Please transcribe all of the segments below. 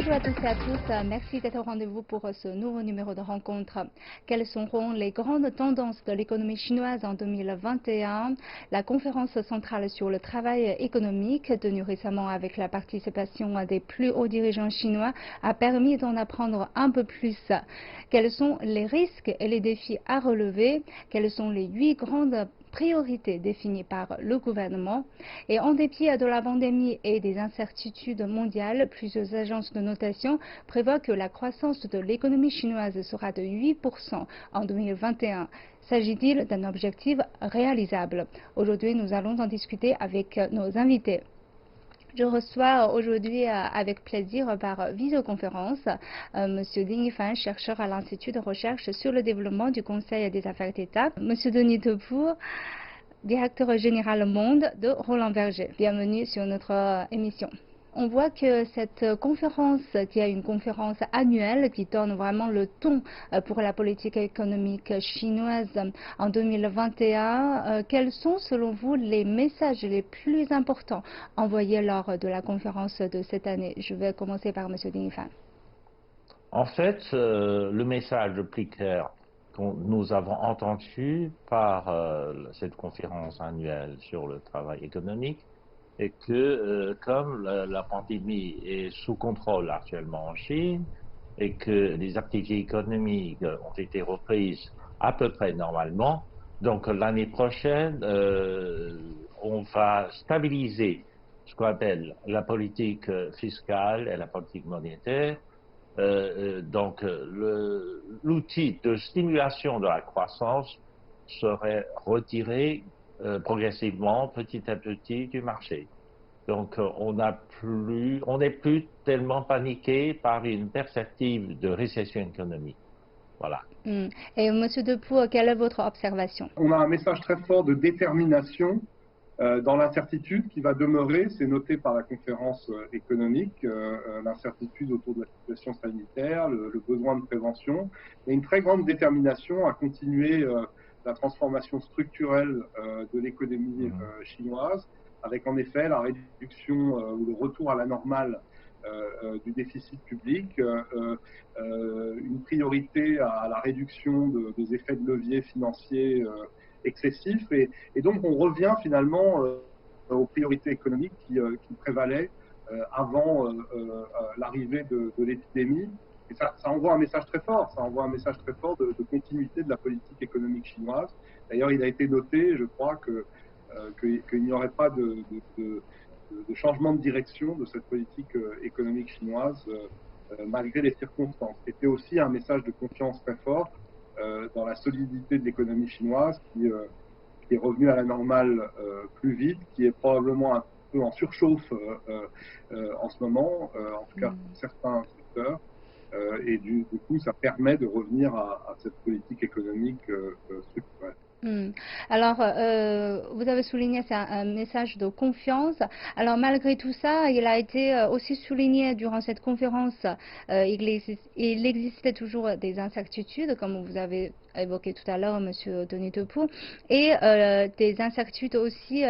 Bonjour à tous et à tous, merci d'être au rendez-vous pour ce nouveau numéro de rencontre. Quelles seront les grandes tendances de l'économie chinoise en 2021? La conférence centrale sur le travail économique, tenue récemment avec la participation des plus hauts dirigeants chinois, a permis d'en apprendre un peu plus. Quels sont les risques et les défis à relever? Quelles sont les 8 grandes priorités définies par le gouvernement? Et en dépit de la pandémie et des incertitudes mondiales, plusieurs agences de notation prévoient que la croissance de l'économie chinoise sera de 8% en 2021. S'agit-il d'un objectif réalisable? Aujourd'hui, nous allons en discuter avec nos invités. Je reçois aujourd'hui avec plaisir par visioconférence M. Ding Yifan, chercheur à l'Institut de recherche sur le développement du Conseil des affaires d'État, M. Denis Depoux, directeur général Monde de Roland Berger. Bienvenue sur notre émission. On voit que cette conférence, qui est une conférence annuelle qui donne vraiment le ton pour la politique économique chinoise en 2021, quels sont selon vous les messages les plus importants envoyés lors de la conférence de cette année? Je vais commencer par M. Ding Yifan. En fait, le message le plus clair que nous avons entendu par cette conférence annuelle sur le travail économique est que comme la pandémie est sous contrôle actuellement en Chine et que les activités économiques ont été reprises à peu près normalement, donc l'année prochaine, on va stabiliser ce qu'on appelle la politique fiscale et la politique monétaire. Donc, l'outil de stimulation de la croissance serait retiré progressivement, petit à petit, du marché. Donc, on n'est plus tellement paniqué par une perspective de récession économique. Voilà. Et M. Depoux, quelle est votre observation? On a un message très fort de détermination dans l'incertitude qui va demeurer, c'est noté par la conférence économique, l'incertitude autour de la situation sanitaire, le besoin de prévention, et une très grande détermination à continuer la transformation structurelle de l'économie chinoise, avec en effet la réduction ou le retour à la normale du déficit public, une priorité à la réduction des effets de levier financiers excessif, et donc on revient finalement aux priorités économiques qui prévalaient avant l'arrivée de l'épidémie. Et ça envoie un message très fort, de continuité de la politique économique chinoise. D'ailleurs, il a été noté, je crois, qu'il n'y aurait pas de changement de direction de cette politique économique chinoise malgré les circonstances. C'était aussi un message de confiance très fort dans la solidité de l'économie chinoise qui est revenue à la normale plus vite, qui est probablement un peu en surchauffe en ce moment, en tout cas pour certains secteurs, et du coup ça permet de revenir à cette politique économique structurelle. Alors, vous avez souligné c'est un message de confiance. Alors, malgré tout ça, il a été aussi souligné durant cette conférence, il existait toujours des incertitudes, comme vous avez évoqué tout à l'heure, Monsieur Denis Depoux, et des incertitudes aussi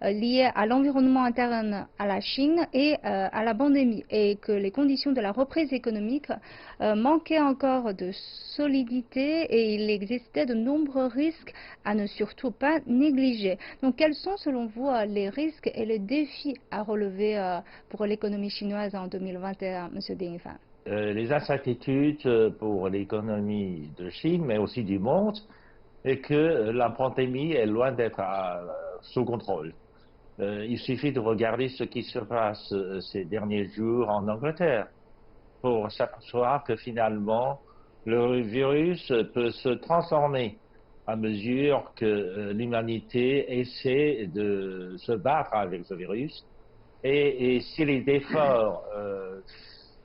liées à l'environnement interne à la Chine et à la pandémie, et que les conditions de la reprise économique manquaient encore de solidité, et il existait de nombreux risques à ne surtout pas négliger. Donc, quels sont selon vous les risques et les défis à relever pour l'économie chinoise en 2021, M. Ding Yifan? Les incertitudes pour l'économie de Chine, mais aussi du monde, est que la pandémie est loin d'être sous contrôle. Il suffit de regarder ce qui se passe ces derniers jours en Angleterre pour s'apercevoir que finalement, le virus peut se transformer à mesure que l'humanité essaie de se battre avec ce virus. Et si les efforts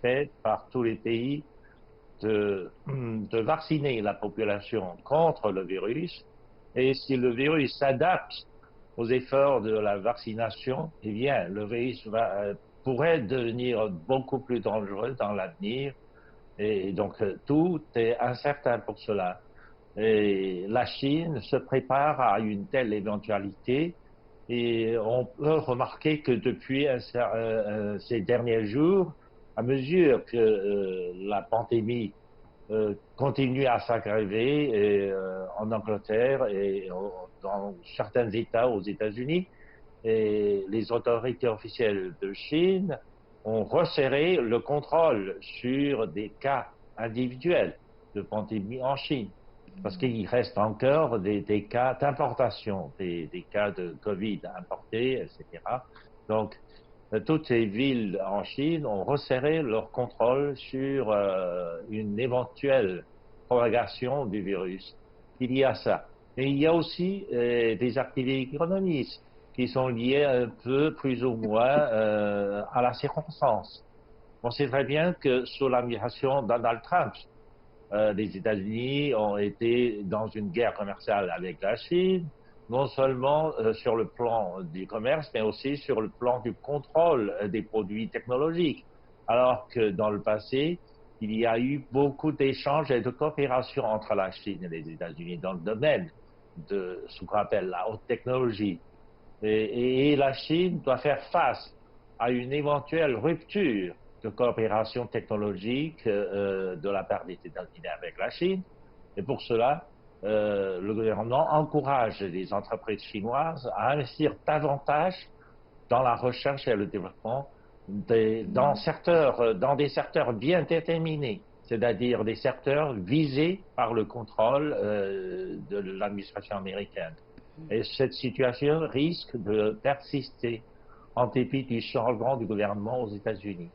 faits par tous les pays de vacciner la population contre le virus, et si le virus s'adapte aux efforts de la vaccination, eh bien, le virus pourrait devenir beaucoup plus dangereux dans l'avenir. Et donc, tout est incertain pour cela. Et la Chine se prépare à une telle éventualité, et on peut remarquer que depuis ces derniers jours, à mesure que la pandémie continue à s'aggraver en Angleterre et dans certains États aux États-Unis, et les autorités officielles de Chine ont resserré le contrôle sur des cas individuels de pandémie en Chine. Parce qu'il reste encore des cas d'importation, des cas de Covid importés, etc. Donc, toutes ces villes en Chine ont resserré leur contrôle sur une éventuelle propagation du virus. Il y a ça. Et il y a aussi des activités économiques qui sont liées un peu, plus ou moins, à la circonstance. On sait très bien que sous l'administration de Donald Trump, les États-Unis ont été dans une guerre commerciale avec la Chine, non seulement sur le plan du commerce, mais aussi sur le plan du contrôle des produits technologiques. Alors que dans le passé, il y a eu beaucoup d'échanges et de coopération entre la Chine et les États-Unis dans le domaine de ce qu'on appelle la haute technologie. Et la Chine doit faire face à une éventuelle rupture de coopération technologique de la part des États-Unis avec la Chine. Et pour cela, le gouvernement encourage les entreprises chinoises à investir davantage dans la recherche et le développement dans des secteurs bien déterminés, c'est-à-dire des secteurs visés par le contrôle de l'administration américaine. Et cette situation risque de persister en dépit du changement du gouvernement aux États-Unis.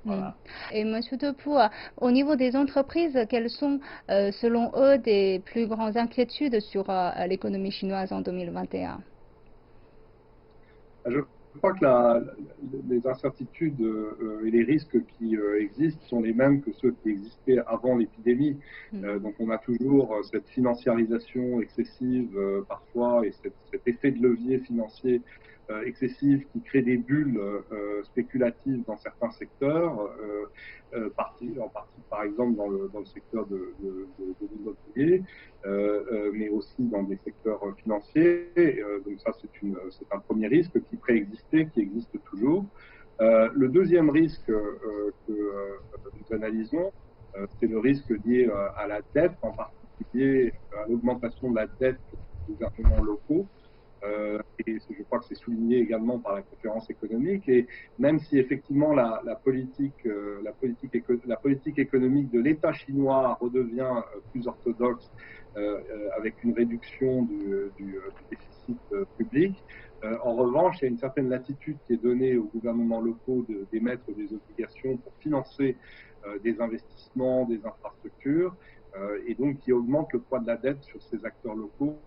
Voilà. Et M. Depou, au niveau des entreprises, quelles sont, selon eux, des plus grandes inquiétudes sur l'économie chinoise en 2021? Je crois que les incertitudes et les risques qui existent sont les mêmes que ceux qui existaient avant l'épidémie. Donc on a toujours cette financiarisation excessive parfois et cet effet de levier financier excessif qui crée des bulles spéculatives dans certains secteurs, en partie par exemple dans le secteur de l'immobilier, mais aussi dans des secteurs financiers. Donc ça, c'est un premier risque qui préexistait, qui existe toujours. Le deuxième risque que nous analysons, c'est le risque lié à la dette, en particulier à l'augmentation de la dette des gouvernements locaux. Et je crois que c'est souligné également par la conférence économique. Et même si effectivement la politique économique de l'État chinois redevient plus orthodoxe avec une réduction du déficit public, en revanche, il y a une certaine latitude qui est donnée aux gouvernements locaux d'émettre des obligations pour financer des investissements, des infrastructures, et donc qui augmente le poids de la dette sur ces acteurs locaux.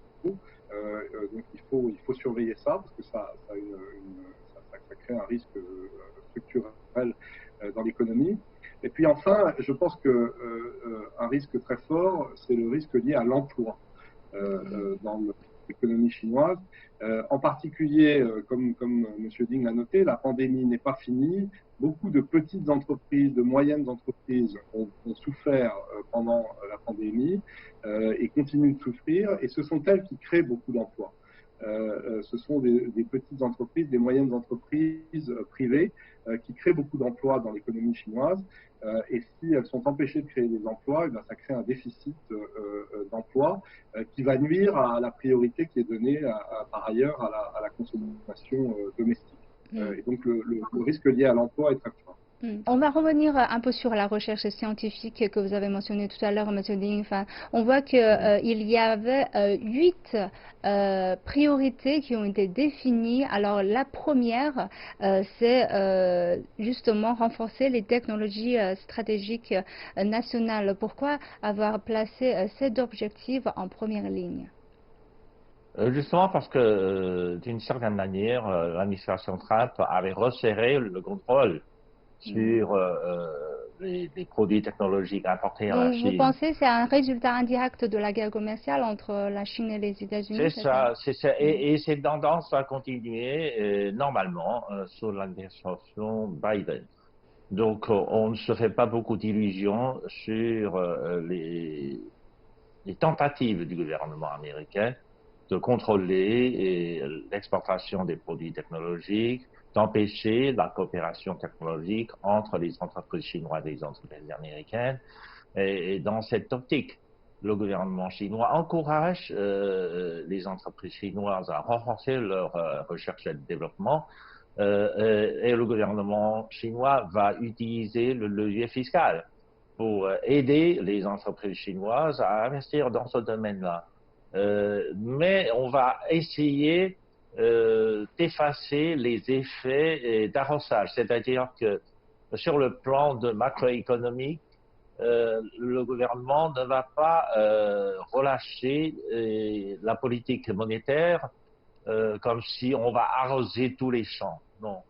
Donc il faut surveiller ça parce que ça crée un risque structurel dans l'économie. Et puis enfin, je pense que un risque très fort, c'est le risque lié à l'emploi dans l'économie chinoise. En particulier, comme M. Ding l'a noté, la pandémie n'est pas finie. Beaucoup de petites entreprises, de moyennes entreprises ont souffert pendant la pandémie et continuent de souffrir. Et ce sont elles qui créent beaucoup d'emplois. Ce sont des petites entreprises, des moyennes entreprises privées qui créent beaucoup d'emplois dans l'économie chinoise. Et si elles sont empêchées de créer des emplois, eh bien, ça crée un déficit d'emplois qui va nuire à la priorité qui est donnée par ailleurs à la consommation domestique. Et donc le risque lié à l'emploi est très fort. On va revenir un peu sur la recherche scientifique que vous avez mentionnée tout à l'heure, M. Ding. Enfin, on voit qu'il y avait 8 priorités qui ont été définies. Alors, la première, c'est justement renforcer les technologies stratégiques nationales. Pourquoi avoir placé cet objectif en première ligne? Justement parce que, d'une certaine manière, l'administration Trump avait resserré le contrôle sur les produits technologiques importés en la Chine. Vous pensez que c'est un résultat indirect de la guerre commerciale entre la Chine et les États-Unis? C'est ça. Et cette tendance va continuer normalement sous l'administration Biden. Donc, on ne se fait pas beaucoup d'illusions sur les tentatives du gouvernement américain de contrôler l'exportation des produits technologiques d'empêcher la coopération technologique entre les entreprises chinoises et les entreprises américaines. Et dans cette optique, le gouvernement chinois encourage les entreprises chinoises à renforcer leur recherche et développement. Et le gouvernement chinois va utiliser le levier fiscal pour aider les entreprises chinoises à investir dans ce domaine-là. Mais on va essayer d'effacer les effets d'arrosage, c'est-à-dire que sur le plan de macroéconomique, le gouvernement ne va pas relâcher la politique monétaire comme si on va arroser tous les champs. Non,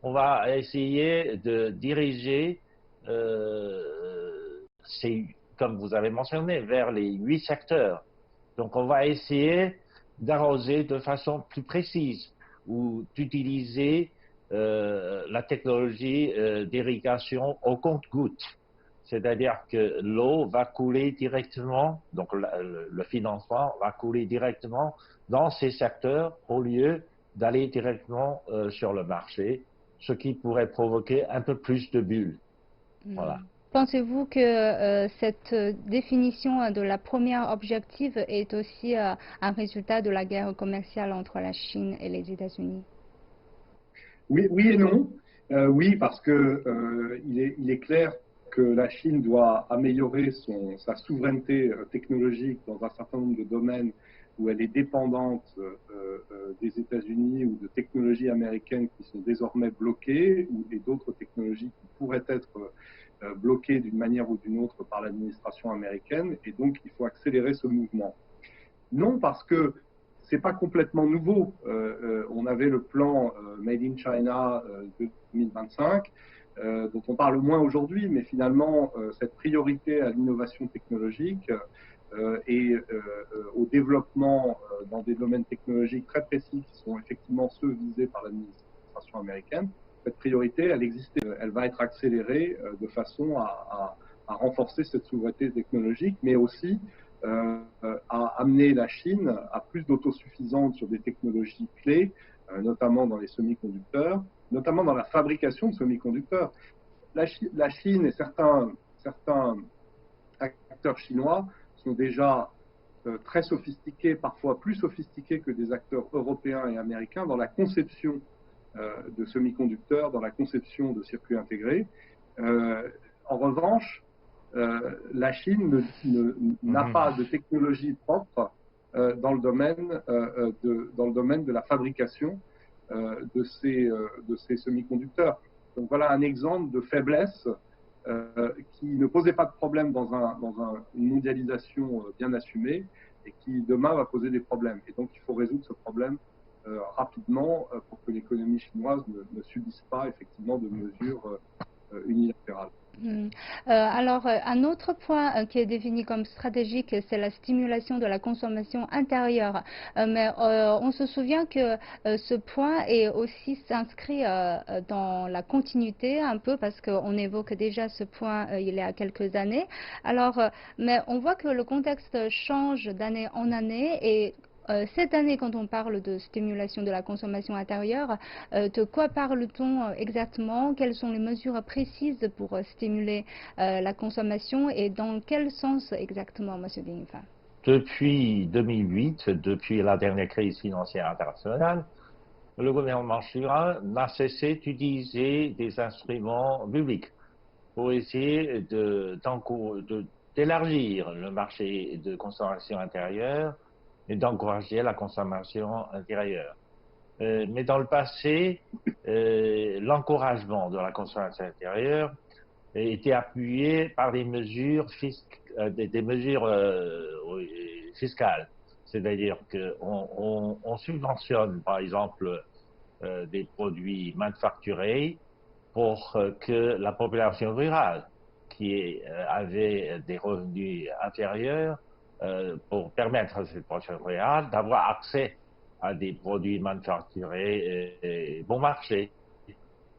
on va essayer de diriger, comme vous avez mentionné, vers les 8 secteurs. Donc on va essayer d'arroser de façon plus précise ou d'utiliser la technologie d'irrigation au compte-gouttes. C'est-à-dire que l'eau va couler directement, donc le financement va couler directement dans ces secteurs au lieu d'aller directement sur le marché, ce qui pourrait provoquer un peu plus de bulles. Voilà. Pensez-vous que cette définition de la première objectif est aussi un résultat de la guerre commerciale entre la Chine et les États-Unis? Oui et non. Oui, parce que il est clair que la Chine doit améliorer sa souveraineté technologique dans un certain nombre de domaines où elle est dépendante des États-Unis ou de technologies américaines qui sont désormais bloquées, ou d'autres technologies qui pourraient être bloquées d'une manière ou d'une autre par l'administration américaine, et donc il faut accélérer ce mouvement. Non, parce que c'est pas complètement nouveau. On avait le plan Made in China 2025, dont on parle moins aujourd'hui, mais finalement, cette priorité à l'innovation technologique et au développement dans des domaines technologiques très précis qui sont effectivement ceux visés par l'administration américaine, cette priorité, elle existe, elle va être accélérée de façon à renforcer cette souveraineté technologique, mais aussi à amener la Chine à plus d'autosuffisance sur des technologies clés, notamment dans les semi-conducteurs, notamment dans la fabrication de semi-conducteurs. La Chine et certains acteurs chinois sont déjà très sophistiqués, parfois plus sophistiqués que des acteurs européens et américains dans la conception de semi-conducteurs, dans la conception de circuits intégrés. En revanche, la Chine n'a pas de technologie propre dans le domaine de la fabrication de ces semi-conducteurs. Donc voilà un exemple de faiblesse qui ne posait pas de problème dans une mondialisation bien assumée et qui demain va poser des problèmes. Et donc il faut résoudre ce problème rapidement pour que l'économie chinoise ne subisse pas effectivement de mesures unilatérales. Alors, un autre point qui est défini comme stratégique, c'est la stimulation de la consommation intérieure. Mais on se souvient que ce point est aussi s'inscrit dans la continuité un peu, parce qu'on évoque déjà ce point il y a quelques années. Alors, mais on voit que le contexte change d'année en année, et cette année, quand on parle de stimulation de la consommation intérieure, de quoi parle-t-on exactement? Quelles sont les mesures précises pour stimuler la consommation, et dans quel sens exactement, M. Ding Yifan? Depuis 2008, depuis la dernière crise financière internationale, le gouvernement chinois n'a cessé d'utiliser des instruments publics pour essayer d'élargir le marché de consommation intérieure et d'encourager la consommation intérieure. Mais dans le passé, l'encouragement de la consommation intérieure était appuyé par des mesures fiscales. C'est-à-dire qu'on subventionne, par exemple, des produits manufacturés pour que la population rurale, qui avait des revenus inférieurs, pour permettre à cette population rurale d'avoir accès à des produits manufacturés et bon marché,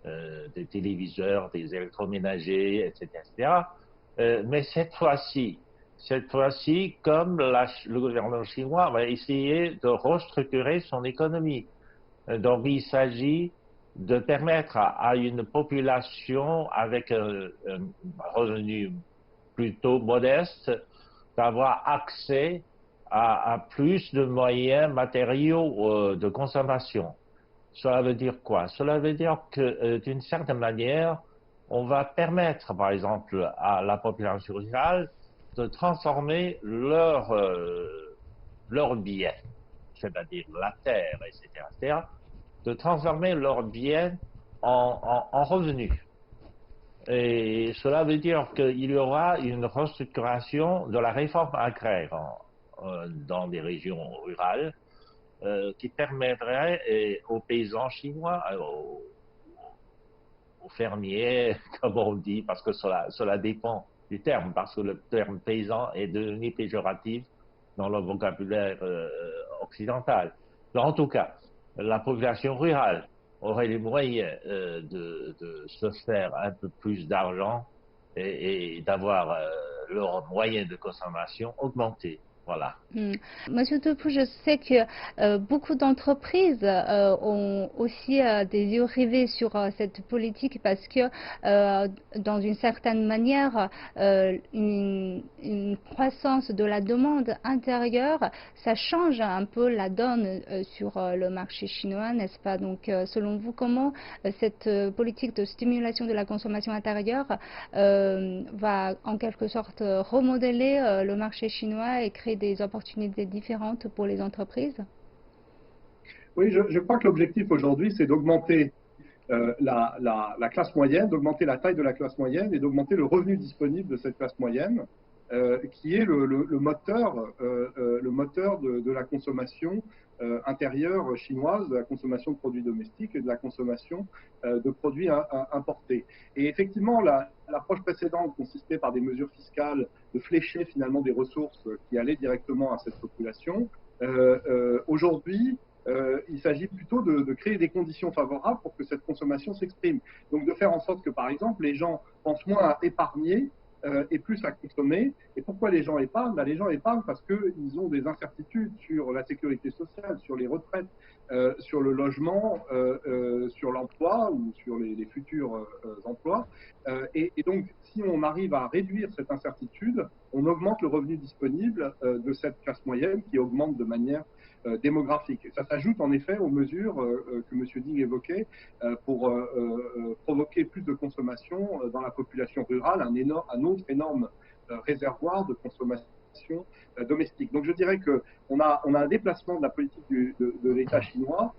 des téléviseurs, des électroménagers, etc. Mais cette fois-ci, comme le gouvernement chinois va essayer de restructurer son économie. Donc il s'agit de permettre à une population avec un revenu plutôt modeste d'avoir accès à plus de moyens matériaux de consommation. Cela veut dire quoi? Cela veut dire que d'une certaine manière, on va permettre, par exemple, à la population rurale de transformer leurs biens, c'est-à-dire la terre, etc., de transformer leurs biens en revenus. Et cela veut dire qu'il y aura une restructuration de la réforme agraire dans des régions rurales qui permettrait aux paysans chinois, aux fermiers, comme on dit, parce que cela dépend du terme, parce que le terme paysan est devenu péjoratif dans le vocabulaire occidental. Donc, en tout cas, la population rurale aurait les moyens de se faire un peu plus d'argent et d'avoir leurs moyens de consommation augmentés. Voilà. Monsieur Topou, je sais que beaucoup d'entreprises ont aussi des yeux rivés sur cette politique parce que, dans une certaine manière, une croissance de la demande intérieure, ça change un peu la donne sur le marché chinois, n'est-ce pas? Donc, selon vous, comment cette politique de stimulation de la consommation intérieure va en quelque sorte remodeler le marché chinois et créer des opportunités différentes pour les entreprises? Oui, je crois que l'objectif aujourd'hui, c'est d'augmenter la classe moyenne, d'augmenter la taille de la classe moyenne et d'augmenter le revenu disponible de cette classe moyenne, qui est le moteur de la consommation intérieure chinoise, de la consommation de produits domestiques et de la consommation de produits importés. Et effectivement, l'approche précédente consistait par des mesures fiscales de flécher finalement des ressources qui allaient directement à cette population. Aujourd'hui, il s'agit plutôt de créer des conditions favorables pour que cette consommation s'exprime. Donc de faire en sorte que, par exemple, les gens pensent moins à épargner et plus à consommer. Et pourquoi les gens épargnent? Les gens épargnent parce qu'ils ont des incertitudes sur la sécurité sociale, sur les retraites, sur le logement, sur l'emploi ou sur les futurs emplois. Et donc, si on arrive à réduire cette incertitude, on augmente le revenu disponible de cette classe moyenne qui augmente de manière démographique. Et ça s'ajoute en effet aux mesures que M. Ding évoquait pour provoquer plus de consommation dans la population rurale, un autre énorme réservoir de consommation domestique. Donc je dirais qu'on a un déplacement de la politique de l'État chinois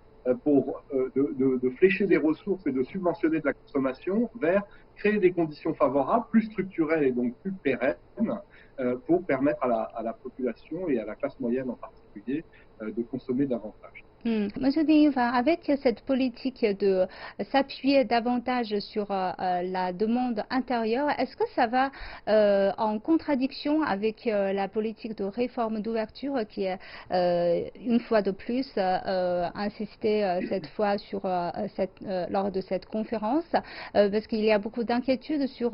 pour de flécher des ressources et de subventionner de la consommation vers créer des conditions favorables, plus structurelles et donc plus pérennes, pour permettre à la population et à la classe moyenne en particulier de consommer davantage. Monsieur Ding, avec cette politique de s'appuyer davantage sur la demande intérieure, est-ce que ça va en contradiction avec la politique de réforme d'ouverture qui est une fois de plus insistée cette fois sur lors de cette conférence, parce qu'il y a beaucoup d'inquiétudes sur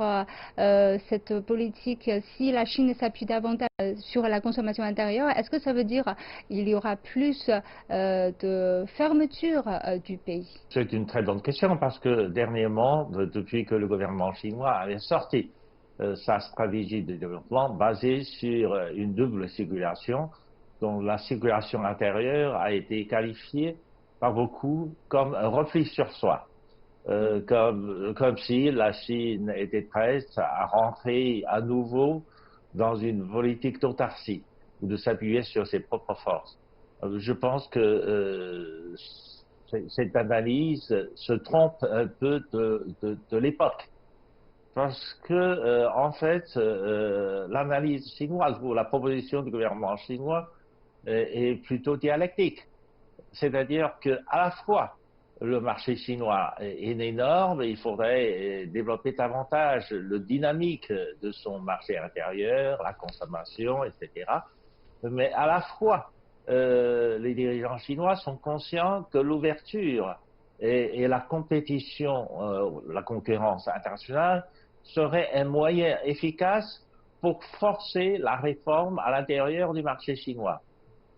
cette politique. Si la Chine s'appuie davantage sur la consommation intérieure, est-ce que ça veut dire qu'il y aura plus de fermeture du pays? C'est une très bonne question parce que dernièrement, depuis que le gouvernement chinois avait sorti sa stratégie de développement basée sur une double circulation, dont la circulation intérieure a été qualifiée par beaucoup comme un repli sur soi, comme si la Chine était prête à rentrer à nouveau dans une politique d'autarcie ou de s'appuyer sur ses propres forces. Je pense que cette analyse se trompe un peu de l'époque. Parce que, en fait, l'analyse chinoise ou la proposition du gouvernement chinois est plutôt dialectique. C'est-à-dire qu'à la fois, le marché chinois est énorme et il faudrait développer davantage le dynamique de son marché intérieur, la consommation, etc. Mais à la fois, les dirigeants chinois sont conscients que l'ouverture et la compétition, la concurrence internationale serait un moyen efficace pour forcer la réforme à l'intérieur du marché chinois.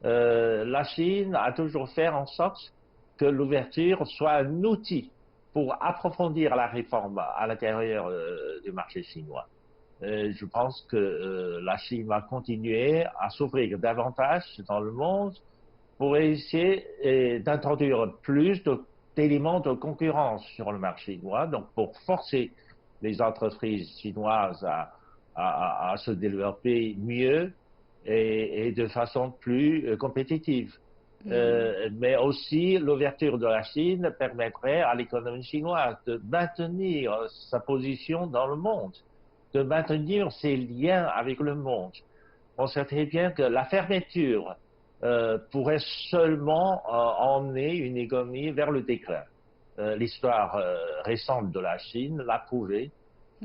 La Chine a toujours fait en sorte que l'ouverture soit un outil pour approfondir la réforme à l'intérieur du marché chinois. Je pense que la Chine va continuer à s'ouvrir davantage dans le monde pour essayer d'introduire plus d'éléments de concurrence sur le marché chinois, donc pour forcer les entreprises chinoises à se développer mieux et de façon plus compétitive. Mais aussi, l'ouverture de la Chine permettrait à l'économie chinoise de maintenir sa position dans le monde, de maintenir ses liens avec le monde. On sait très bien que la fermeture pourrait seulement emmener une économie vers le déclin. L'histoire récente de la Chine l'a prouvé.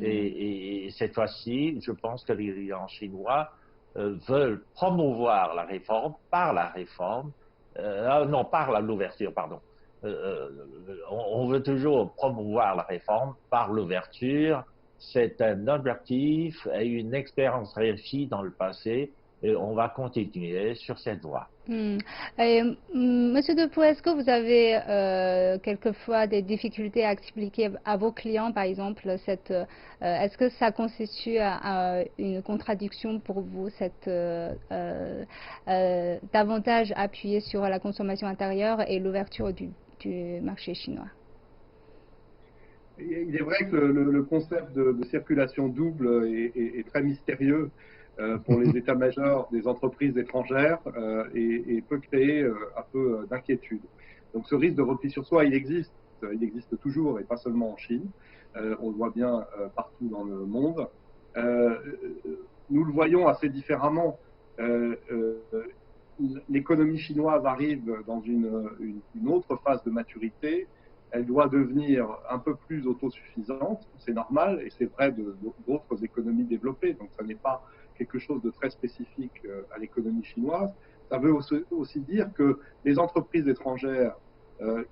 Et cette fois-ci, je pense que les dirigeants chinois veulent promouvoir la réforme, non, par l'ouverture, pardon. On veut toujours promouvoir la réforme par l'ouverture. C'est un objectif et une expérience réussie dans le passé et on va continuer sur cette voie. Monsieur Depot, est-ce que vous avez quelquefois des difficultés à expliquer à vos clients, par exemple, est-ce que ça constitue une contradiction pour vous, davantage appuyé sur la consommation intérieure et l'ouverture du marché chinois? Il est vrai que le concept de circulation double est très mystérieux pour les états-majors des entreprises étrangères et peut créer un peu d'inquiétude. Donc ce risque de repli sur soi, il existe toujours et pas seulement en Chine. On le voit bien partout dans le monde. Nous le voyons assez différemment. L'économie chinoise arrive dans une autre phase de maturité. Elle doit devenir un peu plus autosuffisante, c'est normal, et c'est vrai d'autres économies développées, donc ça n'est pas quelque chose de très spécifique à l'économie chinoise. Ça veut aussi dire que les entreprises étrangères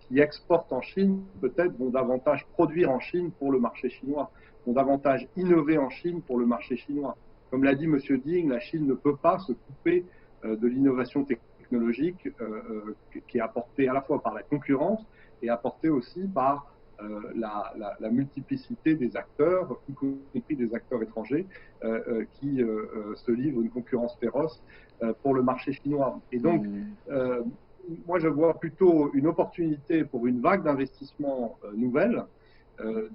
qui exportent en Chine, peut-être, vont davantage produire en Chine pour le marché chinois, vont davantage innover en Chine pour le marché chinois. Comme l'a dit M. Ding, la Chine ne peut pas se couper de l'innovation technologique qui est apportée à la fois par la concurrence et apportée aussi par la multiplicité des acteurs, y compris des acteurs étrangers, qui se livrent une concurrence féroce pour le marché chinois. Et donc, moi, je vois plutôt une opportunité pour une vague d'investissement nouvelle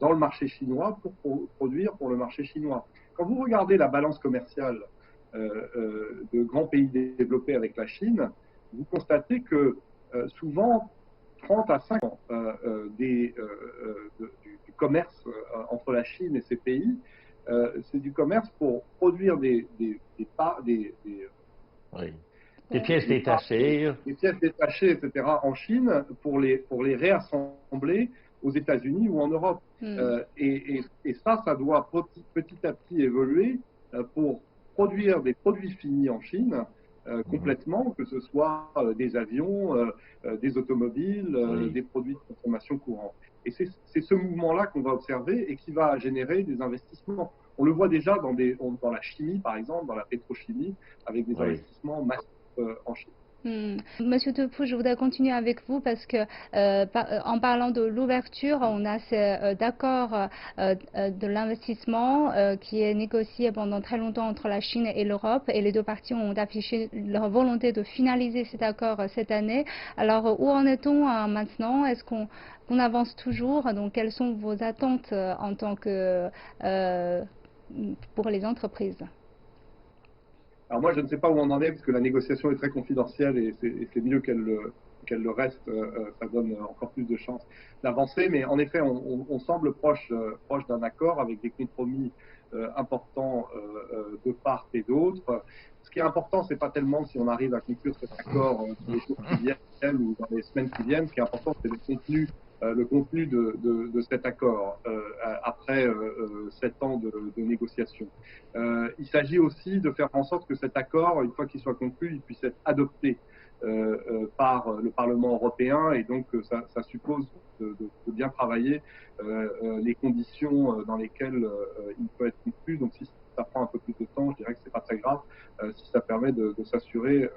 dans le marché chinois pour produire pour le marché chinois. Quand vous regardez la balance commerciale de grands pays développés avec la Chine, vous constatez que souvent, 30 à 50 du commerce entre la Chine et ces pays, c'est du commerce pour produire des pièces détachées. Des pièces détachées, etc., en Chine, pour les réassembler aux États-Unis ou en Europe. Et ça doit petit à petit évoluer pour produire des produits finis en Chine complètement, que ce soit des avions, des automobiles, des produits de consommation courante. Et c'est ce mouvement-là qu'on va observer et qui va générer des investissements. On le voit déjà dans la chimie, par exemple, dans la pétrochimie, avec des investissements massifs en Chine. Monsieur Depot, je voudrais continuer avec vous parce que en parlant de l'ouverture, on a cet accord de l'investissement qui est négocié pendant très longtemps entre la Chine et l'Europe et les deux parties ont affiché leur volonté de finaliser cet accord cette année. Alors où en est-on maintenant? Est-ce qu'on avance toujours? Donc quelles sont vos attentes en tant que pour les entreprises? Alors moi, je ne sais pas où on en est, parce que la négociation est très confidentielle et c'est mieux qu'elle le reste. Ça donne encore plus de chances d'avancer. Mais en effet, on semble proche d'un accord avec des compromis importants de part et d'autre. Ce qui est important, c'est pas tellement si on arrive à conclure cet accord dans les jours qui viennent ou dans les semaines qui viennent. Ce qui est important, c'est le contenu de cet accord après 7 ans de négociations. Il s'agit aussi de faire en sorte que cet accord, une fois qu'il soit conclu, il puisse être adopté par le Parlement européen et donc ça suppose de bien travailler les conditions dans lesquelles il peut être conclu. Donc si ça prend un peu plus de temps, je dirais que c'est pas très grave si ça permet de s'assurer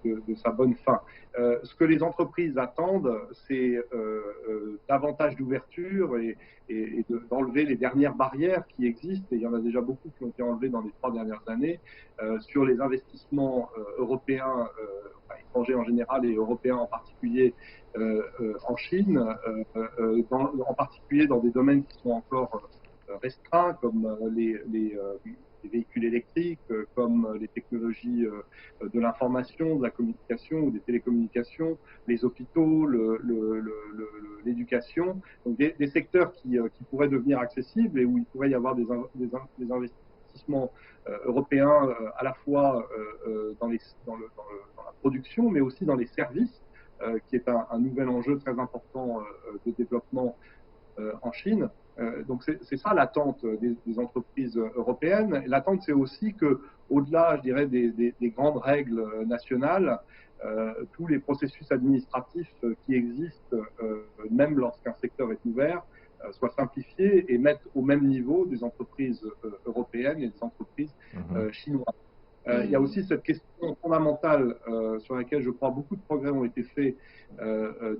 de sa bonne fin. Ce que les entreprises attendent, c'est davantage d'ouverture et d'enlever les dernières barrières qui existent, et il y en a déjà beaucoup qui ont été enlevées dans les 3 dernières années, sur les investissements européens, étrangers en général et européens en particulier, en Chine, en particulier dans des domaines qui sont encore restreints, comme les véhicules électriques, comme les technologies de l'information, de la communication ou des télécommunications, les hôpitaux, l'éducation, donc des secteurs qui pourraient devenir accessibles et où il pourrait y avoir des investissements européens à la fois dans la production, mais aussi dans les services, qui est un nouvel enjeu très important de développement en Chine. Donc c'est ça l'attente des entreprises européennes. L'attente, c'est aussi que, au-delà, je dirais, des grandes règles nationales, tous les processus administratifs qui existent, même lorsqu'un secteur est ouvert, soient simplifiés et mettent au même niveau des entreprises européennes et des entreprises chinoises. Il y a aussi cette question fondamentale sur laquelle je crois beaucoup de progrès ont été faits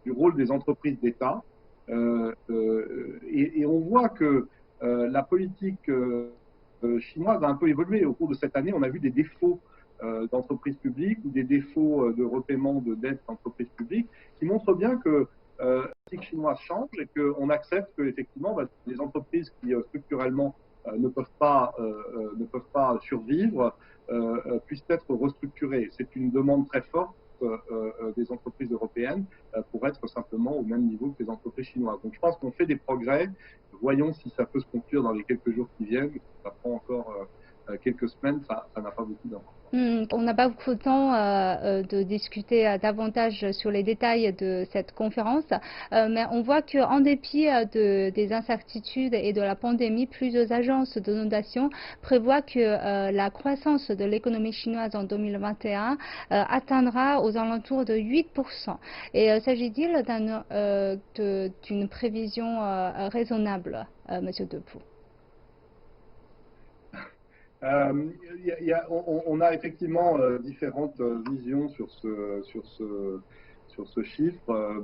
du rôle des entreprises d'État. Et on voit que la politique chinoise a un peu évolué. Au cours de cette année, on a vu des défauts d'entreprises publiques ou des défauts de repaiement de dettes d'entreprises publiques qui montrent bien que la politique chinoise change et qu'on accepte qu'effectivement, les entreprises qui structurellement ne peuvent pas survivre puissent être restructurées. C'est une demande très forte des entreprises européennes pour être simplement au même niveau que les entreprises chinoises. Donc je pense qu'on fait des progrès. Voyons si ça peut se conclure dans les quelques jours qui viennent. Ça prend encore quelques semaines, ça n'a pas beaucoup d'importance. On n'a pas beaucoup de temps de discuter davantage sur les détails de cette conférence, mais on voit qu'en dépit des incertitudes et de la pandémie, plusieurs agences de notation prévoient que la croissance de l'économie chinoise en 2021 atteindra aux alentours de 8%. Et s'agit-il d'une prévision raisonnable, Monsieur Depoux? On a effectivement différentes visions sur ce chiffre.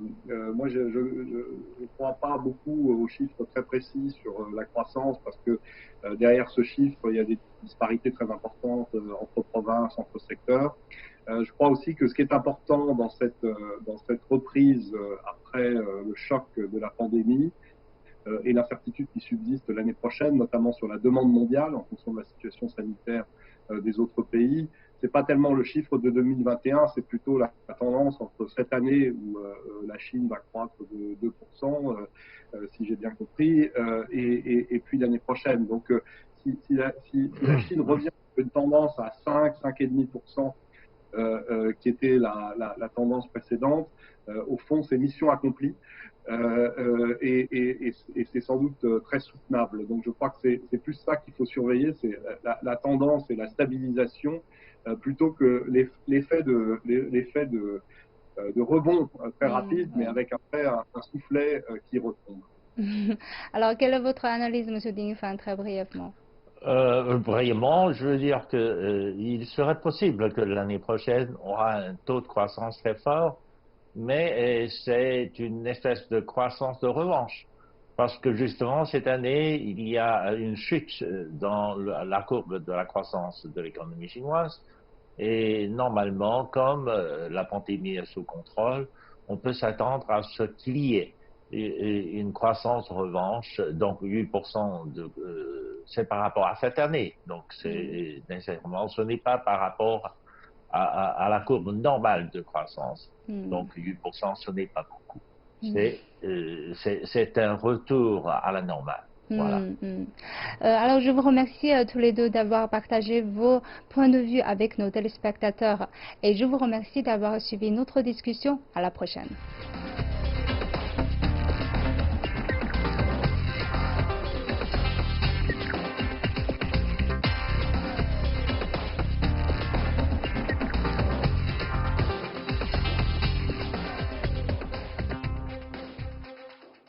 Moi, je ne crois pas beaucoup aux chiffres très précis sur la croissance parce que derrière ce chiffre, il y a des disparités très importantes entre provinces, entre secteurs. Je crois aussi que ce qui est important dans cette reprise après le choc de la pandémie, et l'incertitude qui subsiste l'année prochaine, notamment sur la demande mondiale en fonction de la situation sanitaire des autres pays. C'est pas tellement le chiffre de 2021, c'est plutôt la tendance entre cette année où la Chine va croître de 2%, si j'ai bien compris, et puis l'année prochaine. Donc si la Chine revient à une tendance à 5,5% qui était la tendance précédente, au fond, c'est mission accomplie. Et c'est sans doute très soutenable. Donc je crois que c'est plus ça qu'il faut surveiller, c'est la tendance et la stabilisation plutôt que l'effet de rebond très rapide, mais avec après un soufflet qui retombe. Alors, quelle est votre analyse, M. Ding Fan, très brièvement? Brièvement, je veux dire qu'il serait possible que l'année prochaine, on aura un taux de croissance très fort, mais c'est une espèce de croissance de revanche. Parce que justement, cette année, il y a une chute dans la courbe de la croissance de l'économie chinoise. Et normalement, comme la pandémie est sous contrôle, on peut s'attendre à ce qu'il y ait une croissance revanche. Donc 8%, c'est par rapport à cette année. Donc c'est nécessairement, ce n'est pas par rapport à la courbe normale de croissance. Donc 8%, ce n'est pas beaucoup. C'est un retour à la normale. Voilà. Alors je vous remercie tous les deux d'avoir partagé vos points de vue avec nos téléspectateurs et je vous remercie d'avoir suivi notre discussion. À la prochaine.